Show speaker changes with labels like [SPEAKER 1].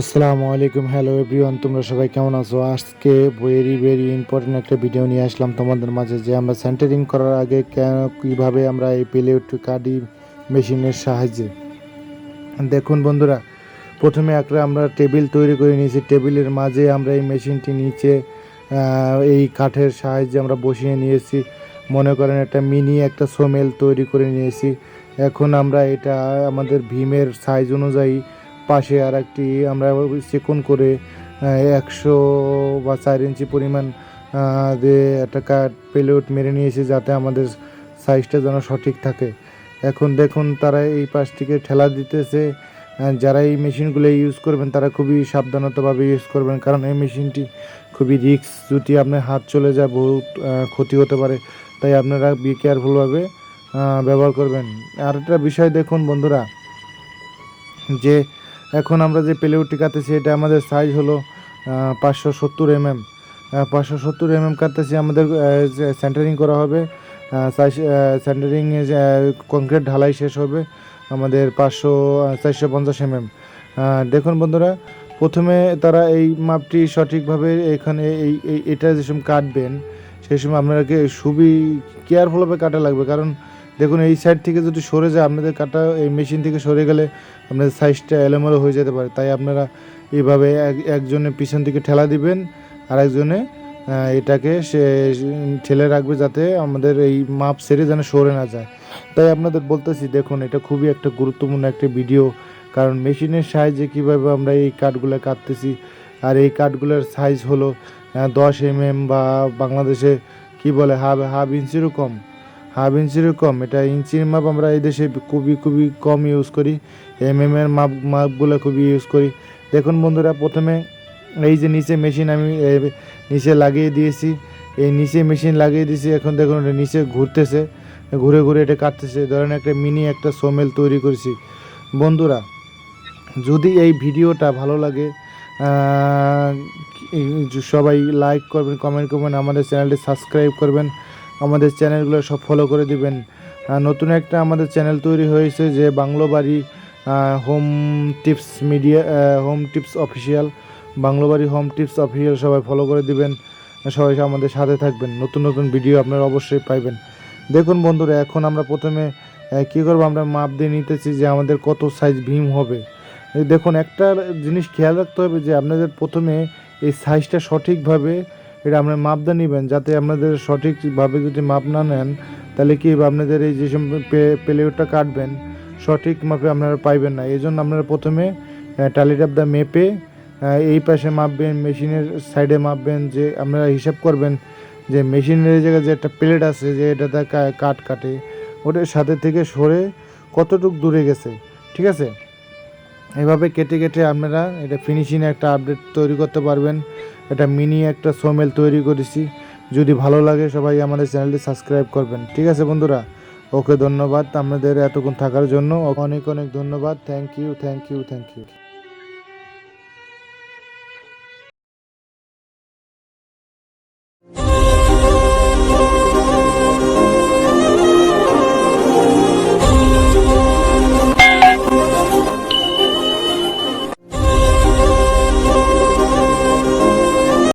[SPEAKER 1] আসসালামু আলাইকুম, hello everyone, তোমরা সবাই কেমন আছো? আজকে ভেরি ইম্পর্টেন্ট একটা ভিডিও নিয়ে আসলাম তোমাদের মাঝে, যে আমরা সেন্টারিং করার আগে কীভাবে আমরা এই প্লাইউড কাটি মেশিনের সাহায্যে। দেখুন বন্ধুরা, প্রথমে আমরা টেবিল তৈরি করে নিয়েছি। টেবিলের মাঝে আমরা এই মেশিনটি নিচে এই কাঠের সাহায্যে আমরা বসিয়ে নিয়েছি। মনে করেন একটা মিনি একটা সোমেল তৈরি করে নিয়েছি। এখন আমরা এটা আমাদের ভীমের সাইজ অনুযায়ী পাশে আর একটি আমরা চিকন করে 100 বা 4 ইঞ্চি পরিমাণ দিয়ে একটা প্লাইউড মেরে নিয়েছি, যাতে আমাদের সাইজটা যেন সঠিক থাকে। এখন দেখুন তারা এই পাশটিকে ঠেলা দিতেছে। যারা এই মেশিনগুলো ইউজ করবেন তারা খুবই সাবধানতাভাবে ইউজ করবেন, কারণ এই মেশিনটি খুবই রিস্ক। যদি আপনার হাত চলে যায় বহুত ক্ষতি হতে পারে, তাই আপনারা বি কেয়ারফুলভাবে ব্যবহার করবেন। আর একটা বিষয় দেখুন বন্ধুরা, যে এখন আমরা যে প্লাইউডটি কাটতেছি এটা আমাদের সাইজ হলো 570 mm। 570 mm কাটতেছি। আমাদের সেন্টারিং করা হবে, সেন্টারিং কংক্রিট ঢালাই শেষ হবে আমাদের 450 mm। দেখুন বন্ধুরা, প্রথমে তারা এই মাপটি সঠিকভাবে এখানে এটা যে সময় কাটবেন সেই সময় আপনাকে খুবই কেয়ারফুলভাবে কাটা লাগবে, কারণ দেখুন এই সাইড থেকে যদি সরে যায় আপনাদের কাটা, এই মেশিন থেকে সরে গেলে আপনাদের সাইজটা এলোমেলো হয়ে যেতে পারে। তাই আপনারা এইভাবে একজনে পিছন থেকে ঠেলা দিবেন, আর একজনে এটাকে সে ঠেলে রাখবে, যাতে আমাদের এই মাপ সেরে যেন সরে না যায়। তাই আপনাদের বলতেছি, দেখুন এটা খুবই একটা গুরুত্বপূর্ণ একটা ভিডিও, কারণ মেশিনের সাহায্যে কীভাবে আমরা এই কাঠগুলো কাটতেছি। আর এই কাঠগুলোর সাইজ হলো 10 mm, বা বাংলাদেশে কি বলে হাফ ইঞ্চিরও কম। হাফ ইঞ্চিরও কম, এটা ইঞ্চির মাপ আমরা এই দেশে খুবই কম ইউজ করি। এর মাপগুলো খুবই ইউজ করি। দেখুন বন্ধুরা, প্রথমে এই যে নিচে মেশিন আমি নিচে লাগিয়ে দিয়েছি, এই নিচে মেশিন লাগিয়ে দিয়েছি। এখন দেখুন এটা নিচে ঘুরতেছে, ঘুরে এটা কাটতেছে। ধরেন একটা মিনি একটা সোমেল তৈরি করেছি। বন্ধুরা, যদি এই ভিডিওটা ভালো লাগে সবাই লাইক করবেন, কমেন্ট করবেন, আমাদের চ্যানেলটি সাবস্ক্রাইব করবেন, আমাদের চ্যানেলগুলো সব ফলো করে দিবেন। নতুন একটা আমাদের চ্যানেল তৈরি হয়েছে, যে বাংলো বাড়ি হোম টিপস অফিসিয়াল, বাংলো বাড়ি হোম টিপস অফিসিয়াল, সবাই ফলো করে দিবেন, সবাই আমাদের সাথে থাকবেন। নতুন ভিডিও আপনারা অবশ্যই পাইবেন। দেখুন বন্ধুরা, এখন আমরা প্রথমে কী করবো, আমরা মাপ দিয়ে নিতেছি যে আমাদের কত সাইজ ভীম হবে। দেখুন একটা জিনিস খেয়াল রাখতে হবে, যে আপনাদের প্রথমে এই সাইজটা সঠিকভাবে এটা আপনার মাপ দিয়ে নেবেন, যাতে আপনাদের সঠিকভাবে যদি মাপ না নেন তাহলে কি আপনাদের এই যে প্লাইউডটা কাটবেন সঠিক মাপে আপনারা পাইবেন না। এই জন্য আপনারা প্রথমে টালিটাপ দা মেপে এই পাশে মাপবেন, মেশিনের সাইডে মাপবেন, যে আপনারা হিসাব করবেন যে মেশিনের জায়গায় যে একটা প্লেট আছে যে এটাতে কাট কাটে ওটার সাথে থেকে সরে কতটুক দূরে গেছে, ঠিক আছে? এভাবে কেটে আপনারা এটা ফিনিশিংয়ে একটা আপডেট তৈরি করতে পারবেন। এটা মিনি একটা সোমেল তৈরি করেছি। যদি ভালো লাগে সবাই আমাদের চ্যানেলটি সাবস্ক্রাইব করবেন, ঠিক আছে বন্ধুরা? ওকে, ধন্যবাদ আপনাদের এতক্ষণ থাকার জন্য, অনেক ধন্যবাদ। Thank you.